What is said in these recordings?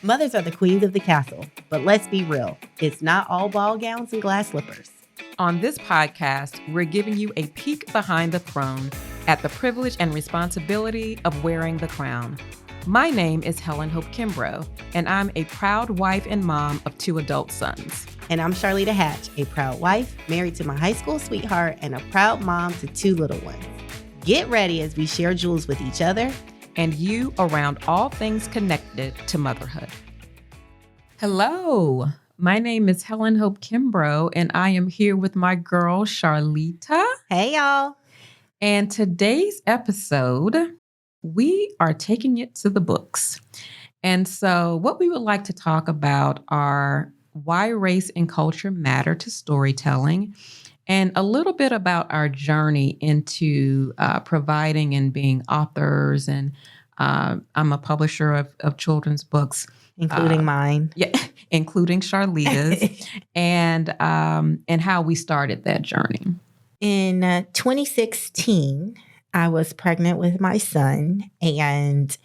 Mothers are the queens of the castle, but let's be real, it's not all ball gowns and glass slippers. On this podcast, we're giving you a peek behind the throne at the privilege and responsibility of wearing the crown. My name is Helen Hope Kimbrough, and I'm a proud wife and mom of 2 adult sons. And I'm Charlita Hatch, a proud wife, married to my high school sweetheart, and a proud mom to 2 little ones. Get ready as we share jewels with each other and you around all things connected to motherhood. Hello, my name is Helen Hope Kimbrough, and I am here with my girl, Charlita. Hey, y'all. And today's episode, we are taking it to the books. And so what we would like to talk about are why race and culture matter to storytelling, and a little bit about our journey into providing and being authors. And I'm a publisher of children's books. Including mine. Yeah, including Charlita's. and how we started that journey. In 2016, I was pregnant with my son, and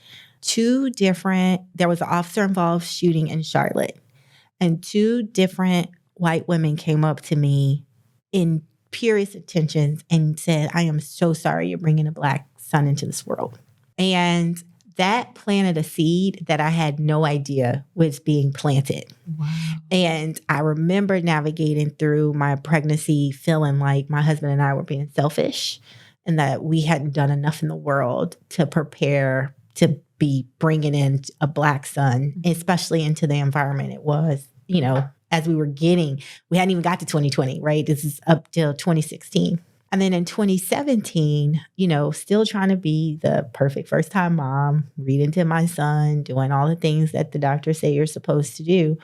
there was an officer-involved shooting in Charlotte, and 2 different white women came up to me in purest intentions and said, "I am so sorry you're bringing a Black son into this world." And that planted a seed that I had no idea was being planted. Wow. And I remember navigating through my pregnancy feeling like my husband and I were being selfish and that we hadn't done enough in the world to prepare to be bringing in a Black son, especially into the environment it was, as we hadn't even got to 2020, right? This is up till 2016. And then in 2017, still trying to be the perfect first-time mom, reading to my son, doing all the things that the doctors say you're supposed to do,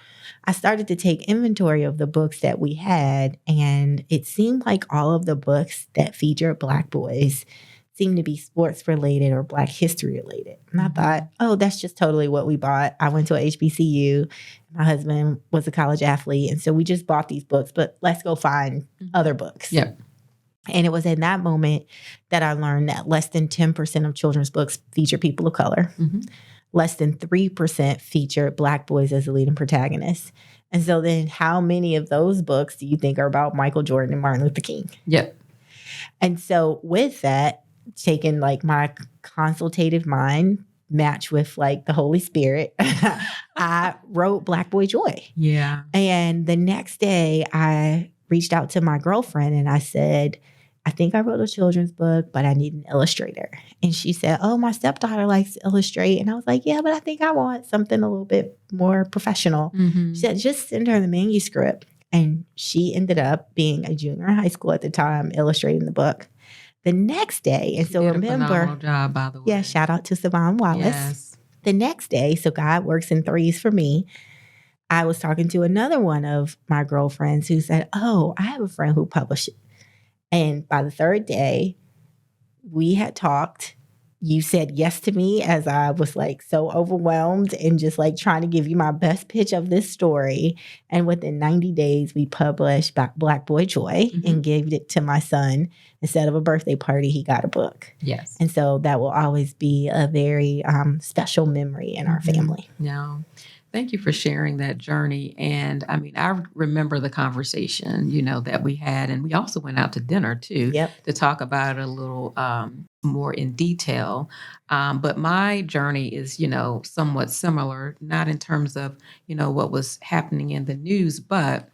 I started to take inventory of the books that we had. And it seemed like all of the books that featured Black boys seemed to be sports-related or Black history-related. And I thought, that's just totally what we bought. I went to a HBCU. My husband was a college athlete. And so we just bought these books, but let's go find other books. Yeah. And it was in that moment that I learned that less than 10% of children's books feature people of color. Mm-hmm. Less than 3% feature Black boys as the leading protagonists. And so then how many of those books do you think are about Michael Jordan and Martin Luther King? Yep. And so with that, taking my consultative mind matched with the Holy Spirit, I wrote Black Boy Joy. Yeah. And the next day I reached out to my girlfriend and I said, I think I wrote a children's book, but I need an illustrator. And she said, my stepdaughter likes to illustrate. And I was like, yeah, but I think I want something a little bit more professional. Mm-hmm. She said, just send her the manuscript. And she ended up being a junior in high school at the time, illustrating the book. The next day, and so remember, a phenomenal job, by the way. Yeah, shout out to Savon Wallace. Yes. The next day, so God works in threes for me. I was talking to another one of my girlfriends who said, I have a friend who published it. And by the 3rd day, we had talked. You said yes to me as I was so overwhelmed and just trying to give you my best pitch of this story. And within 90 days, we published Black Boy Joy and gave it to my son. Instead of a birthday party, he got a book. Yes. And so that will always be a very special memory in our family. Yeah. Thank you for sharing that journey. And I remember the conversation, that we had. And we also went out to dinner, too, to talk about it a little more in detail. But my journey is, somewhat similar, not in terms of, what was happening in the news, but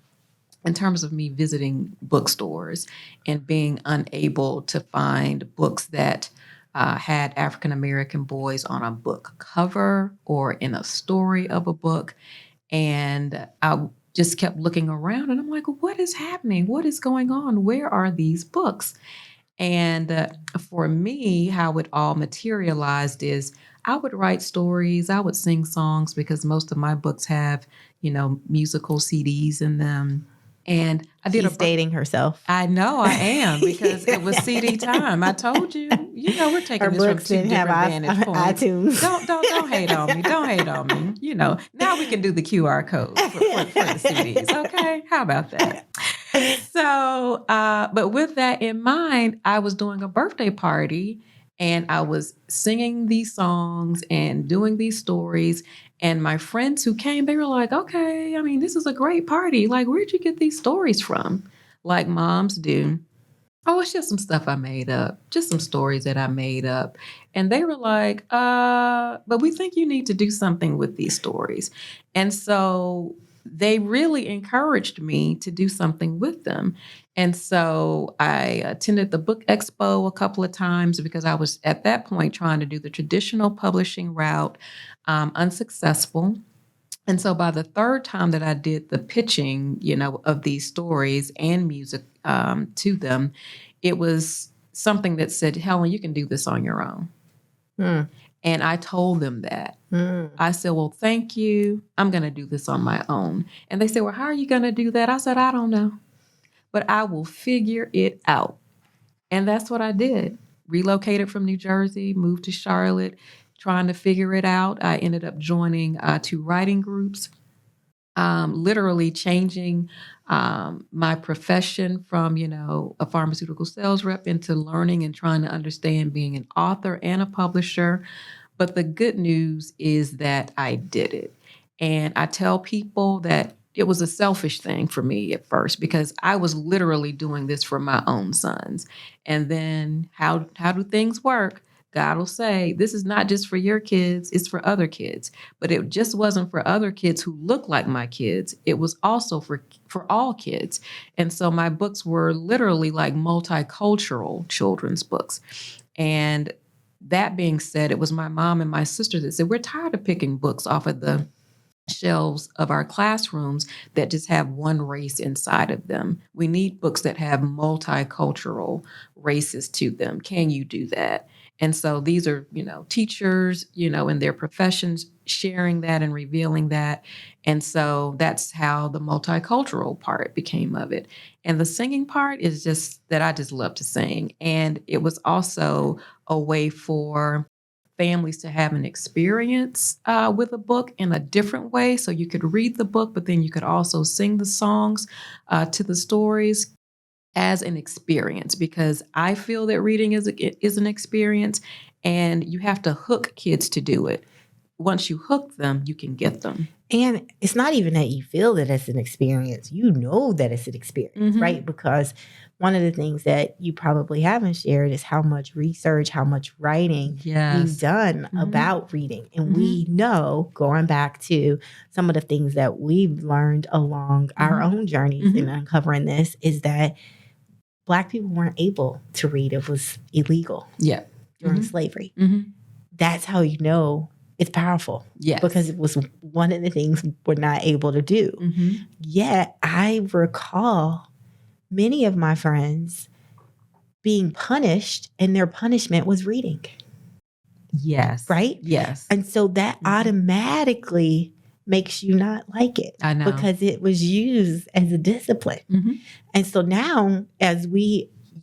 in terms of me visiting bookstores and being unable to find books that had African-American boys on a book cover or in a story of a book. And I just kept looking around and I'm like, what is happening? What is going on? Where are these books? And for me, how it all materialized is I would write stories, I would sing songs because most of my books have, musical CDs in them. And I did She's dating herself. I know I am because it was CD time. I told you, we're taking this from 2 different vantage points. iTunes. Don't hate on me. Don't hate on me. Now we can do the QR code for the CDs. Okay, how about that? So, but with that in mind, I was doing a birthday party And I was singing these songs and doing these stories. And my friends who came, they were like, okay, I mean, this is a great party. Like, where'd you get these stories from? Like moms do. Oh, it's just some stuff I made up, just some stories that I made up. And they were like, but we think you need to do something with these stories. And so they really encouraged me to do something with them. And so I attended the book expo a couple of times because I was at that point trying to do the traditional publishing route, unsuccessful. And so by the third time that I did the pitching, of these stories and music to them, it was something that said, Helen, you can do this on your own. Mm. And I told them that. Mm. I said, well, thank you. I'm going to do this on my own. And they said, well, how are you going to do that? I said, I don't know, but I will figure it out. And that's what I did. Relocated from New Jersey, moved to Charlotte, trying to figure it out. I ended up joining 2 writing groups, literally changing my profession from, a pharmaceutical sales rep into learning and trying to understand being an author and a publisher. But the good news is that I did it. And I tell people that it was a selfish thing for me at first because I was literally doing this for my own sons. And then how do things work? God will say, this is not just for your kids, it's for other kids. But it just wasn't for other kids who look like my kids. It was also for all kids. And so my books were literally like multicultural children's books. And that being said, it was my mom and my sister that said, we're tired of picking books off of the shelves of our classrooms that just have one race inside of them. We need books that have multicultural races to them. Can you do that? And so these are, teachers, in their professions sharing that and revealing that. And so that's how the multicultural part became of it. And the singing part is just that I just love to sing. And it was also a way for families to have an experience with a book in a different way. So you could read the book, but then you could also sing the songs to the stories as an experience, because I feel that reading is an experience and you have to hook kids to do it. Once you hook them, you can get them. And it's not even that you feel that it's an experience. You know that it's an experience, right? Because one of the things that you probably haven't shared is how much research, how much writing you've done about reading. And we know, going back to some of the things that we've learned along our own journeys in uncovering this, is that Black people weren't able to read. It was illegal during slavery. That's how you know it's powerful. Yes. Because it was one of the things we're not able to do. Yet I recall many of my friends being punished, and their punishment was reading. Yes. Right? Yes. And so that automatically makes you not like it. I know. Because it was used as a discipline. And so now, as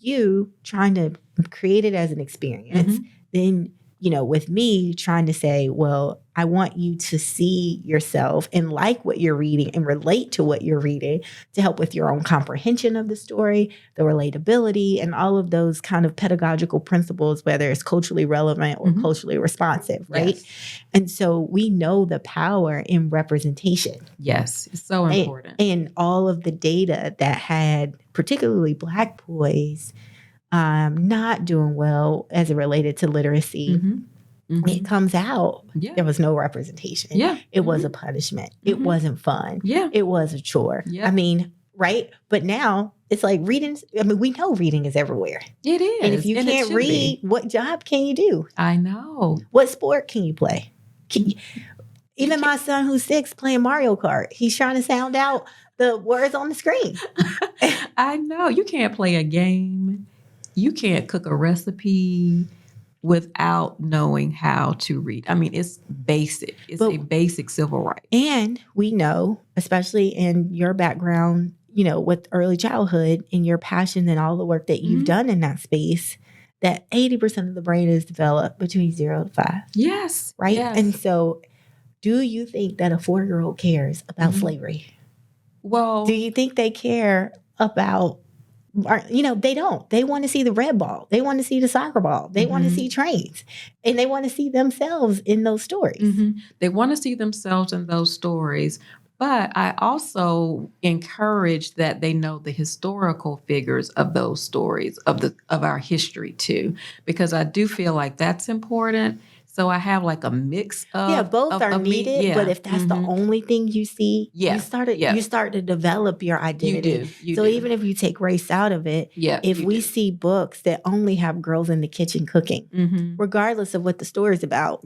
you trying to create it as an experience, then, with me trying to say, well, I want you to see yourself and like what you're reading and relate to what you're reading to help with your own comprehension of the story, the relatability, and all of those kind of pedagogical principles, whether it's culturally relevant or culturally responsive, right? Yes. And so we know the power in representation. Yes, it's so important. And all of the data that had particularly Black boys not doing well as it related to literacy, it comes out. Yeah. There was no representation. Yeah. It was a punishment. It wasn't fun. Yeah. It was a chore. Yeah. I mean, right? But now it's like reading. I mean, we know reading is everywhere. It is. And if you can't read, what job can you do? I know. What sport can you play? Even my son who's 6 playing Mario Kart, he's trying to sound out the words on the screen. I know. You can't play a game. You can't cook a recipe without knowing how to read. I mean, it's basic. It's a basic civil right. And we know, especially in your background, with early childhood and your passion and all the work that you've done in that space, that 80% of the brain is developed between 0 to 5. Yes. Right? Yes. And so do you think that a 4-year-old cares about slavery? Well, do you think they care about they don't. They want to see the red ball. They want to see the soccer ball. They want to see trains. And they want to see themselves in those stories. They want to see themselves in those stories. But I also encourage that they know the historical figures of those stories, of our history too, because I do feel like that's important. So I have like a mix of both are needed. Yeah. But if that's the only thing you see, you start to develop your identity. You do. Even if you take race out of it, if we see books that only have girls in the kitchen cooking, regardless of what the story is about,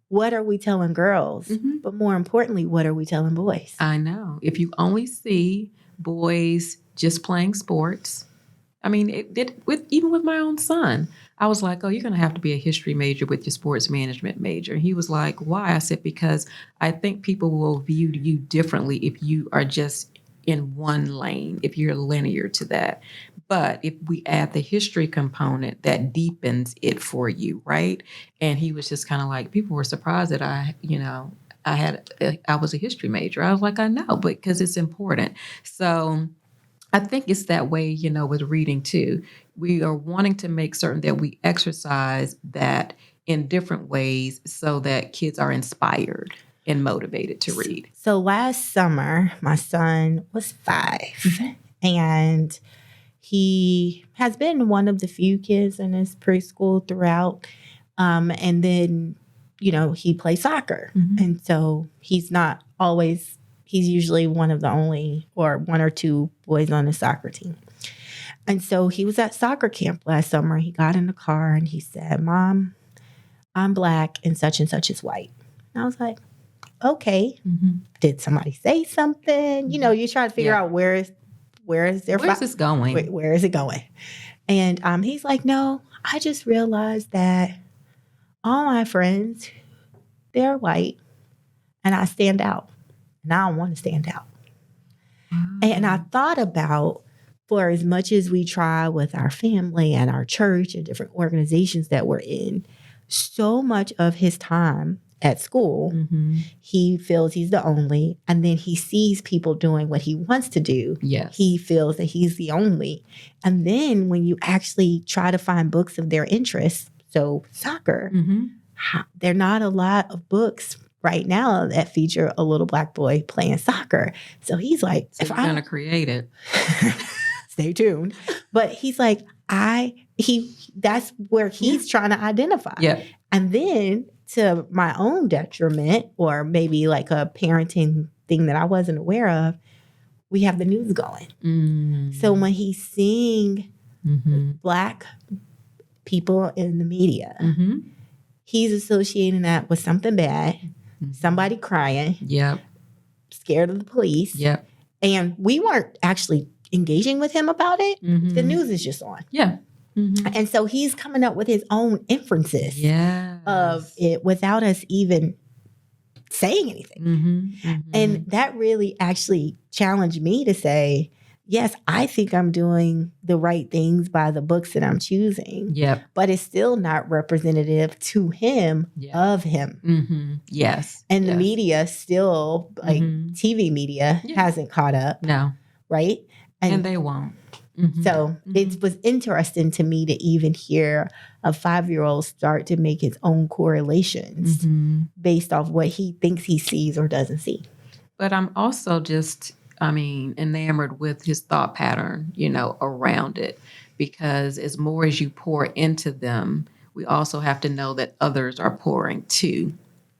what are we telling girls? But more importantly, what are we telling boys? I know. If you only see boys just playing sports, I mean, even with my own son, I was like, oh, you're going to have to be a history major with your sports management major. And he was like, why? I said, because I think people will view you differently if you are just in one lane, if you're linear to that. But if we add the history component, that deepens it for you, right? And he was just kind of like, people were surprised that I was a history major. I was like, I know, because it's important. So I think it's that way, with reading too. We are wanting to make certain that we exercise that in different ways so that kids are inspired and motivated to read. So last summer, my son was 5, and he has been one of the few kids in his preschool throughout. And then, he plays soccer. And so he's usually one of the only or one or two boys on the soccer team. And so he was at soccer camp last summer. He got in the car and he said, Mom, I'm Black and such is white. And I was like, okay. Did somebody say something? You try to figure out where's this going? Where is it going? And he's like, no, I just realized that all my friends, they're white and I stand out. And I don't want to stand out. And I thought about, for as much as we try with our family and our church and different organizations that we're in, so much of his time at school, he feels he's the only. And then he sees people doing what he wants to do. Yes. He feels that he's the only. And then when you actually try to find books of their interest, so soccer, there are not a lot of books right now that feature a little Black boy playing soccer. So he's like, so if I'm going to create it, stay tuned. But he's like, that's where he's trying to identify. Yeah. And then to my own detriment, or maybe like a parenting thing that I wasn't aware of, we have the news going. So when he's seeing Black people in the media, he's associating that with something bad. Somebody crying. Scared of the police. And we weren't actually engaging with him about it. The news is just on. And so he's coming up with his own inferences of it without us even saying anything. And that really actually challenged me to say, yes, I think I'm doing the right things by the books that I'm choosing. But it's still not representative to him, of him. Yes. And the media still, like TV media, hasn't caught up. No. Right? And they won't. So it was interesting to me to even hear a 5-year-old start to make his own correlations based off what he thinks he sees or doesn't see. But I'm also just enamored with his thought pattern, around it, because as more as you pour into them, we also have to know that others are pouring too,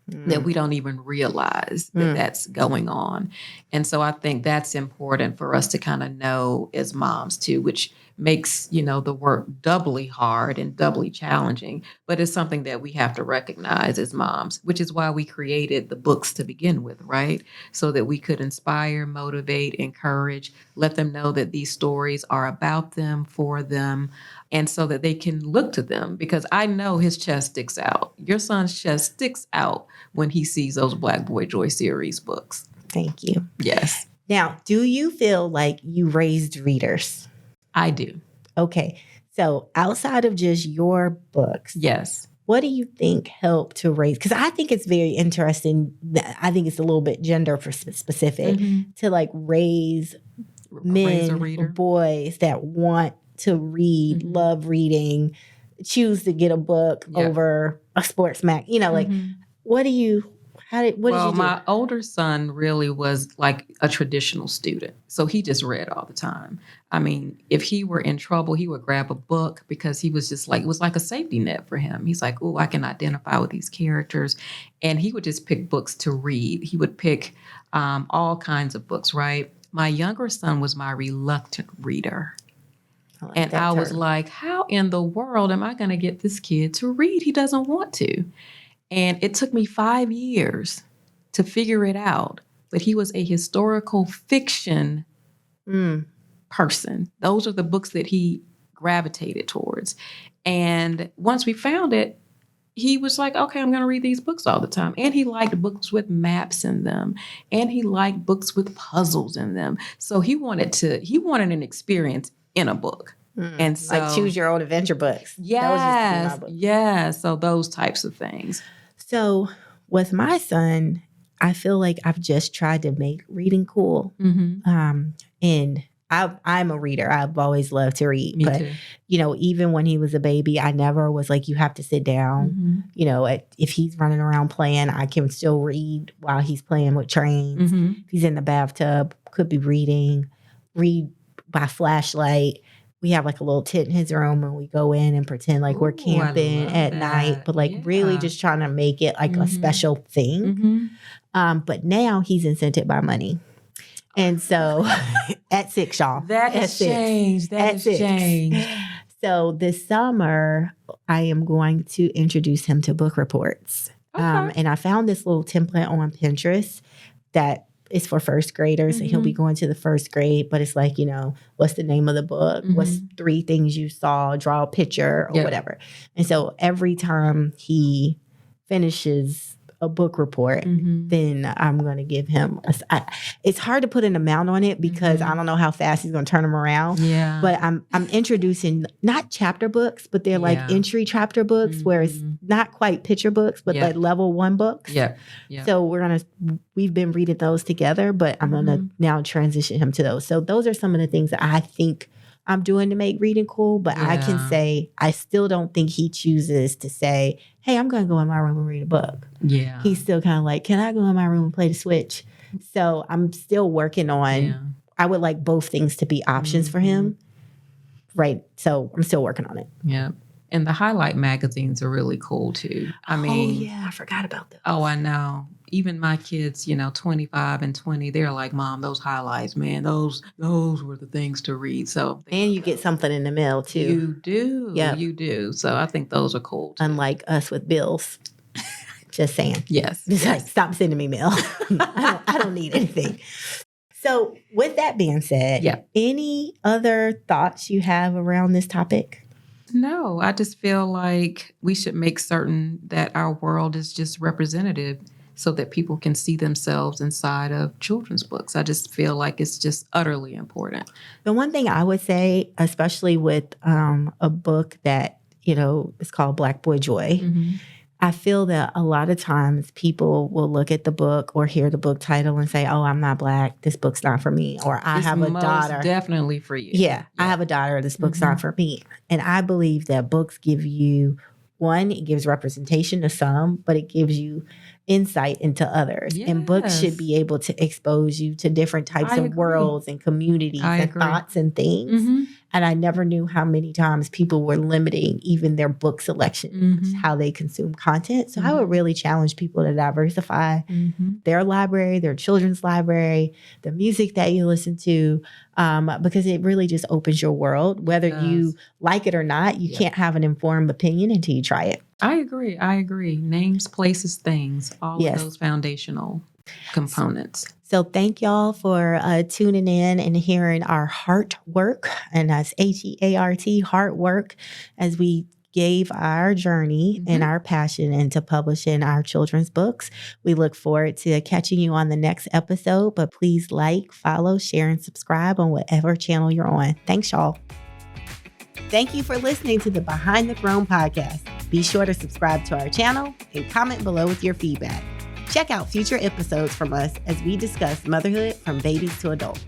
that we don't even realize that that's going on. And so I think that's important for us to kind of know as moms too, which makes, the work doubly hard and doubly challenging, but it's something that we have to recognize as moms, which is why we created the books to begin with, right? So that we could inspire, motivate, encourage, let them know that these stories are about them, for them, and so that they can look to them, because I know his chest sticks out. Your son's chest sticks out when he sees those Black Boy Joy series books. Thank you. Yes. Now, do you feel like you raised readers? I do. Okay. So outside of just your books. Yes. What do you think helped to raise? Because I think it's very interesting. I think it's a little bit gender specific to like raise men or boys that want to read, love reading, choose to get a book over a sports mag. Like, what did you do? My older son really was like a traditional student. So he just read all the time. I mean, if he were in trouble, he would grab a book because he was just like, it was like a safety net for him. He's like, oh, I can identify with these characters. And he would just pick books to read. He would pick all kinds of books, right? My younger son was my reluctant reader. I was like, how in the world am I going to get this kid to read? He doesn't want to. And it took me 5 years to figure it out. But he was a historical fiction person. Those are the books that he gravitated towards. And once we found it, he was like, okay, I'm going to read these books all the time. And he liked books with maps in them. And he liked books with puzzles in them. So he wanted an experience in a book. And so, like choose your own adventure books. Yeah. So those types of things. So with my son, I feel like I've just tried to make reading cool. And I'm a reader. I've always loved to read. Me too. Even when he was a baby, I never was like, you have to sit down. If he's running around playing, I can still read while he's playing with trains. If he's in the bathtub, could be read by flashlight. We have like a little tent in his room and we go in and pretend like we're camping at night, but like really just trying to make it like a special thing. But now he's incented by money. And so at 6, y'all. That has changed. So this summer, I am going to introduce him to book reports. Okay. And I found this little template on Pinterest that is for first graders. And he'll be going to the first grade, but it's like, what's the name of the book? What's 3 things you saw? Draw a picture or whatever. And so every time he finishes a book report, then I'm going to give him it's hard to put an amount on it because I don't know how fast he's going to turn them around. Yeah. But I'm introducing not chapter books, but they're like entry chapter books where it's not quite picture books, but like level 1 books. Yeah. So we've been reading those together, but I'm going to now transition him to those. So those are some of the things that I think I'm doing to make reading cool, but I can say I still don't think he chooses to say, hey, I'm going to go in my room and read a book. Yeah. He's still kind of like, can I go in my room and play the Switch? So I'm still working on, I would like both things to be options for him. Right. So I'm still working on it. Yeah. And the highlight magazines are really cool too. I forgot about those. Oh, I know. Even my kids, 25 and 20, they're like, Mom, those highlights, man, those were the things to read. So and you get something in the mail too. You do. Yeah, you do. So I think those are cool too. Unlike us with bills. Just saying. Yes. It's like, stop sending me mail. I don't need anything. So with that being said, any other thoughts you have around this topic? No, I just feel like we should make certain that our world is just representative so that people can see themselves inside of children's books. I just feel like it's just utterly important. The one thing I would say, especially with a book that, is called Black Boy Joy, I feel that a lot of times people will look at the book or hear the book title and say, oh, I'm not Black. This book's not for me. Or I have a daughter. Definitely for you. Yeah, I have a daughter. This book's not for me. And I believe that books give you, one, it gives representation to some, but it gives you insight into others. Yes. And books should be able to expose you to different types of worlds and communities and thoughts and things. And I never knew how many times people were limiting even their book selection, how they consume content. So I would really challenge people to diversify their library, their children's library, the music that you listen to, because it really just opens your world. Whether you like it or not, you can't have an informed opinion until you try it. I agree. Names, places, things, all of those foundational components. So thank y'all for tuning in and hearing our heart work, and that's HEART, heart work, as we gave our journey and our passion into publishing our children's books. We look forward to catching you on the next episode, but please like, follow, share, and subscribe on whatever channel you're on. Thanks, y'all. Thank you for listening to the Behind the Throne podcast. Be sure to subscribe to our channel and comment below with your feedback. Check out future episodes from us as we discuss motherhood from babies to adults.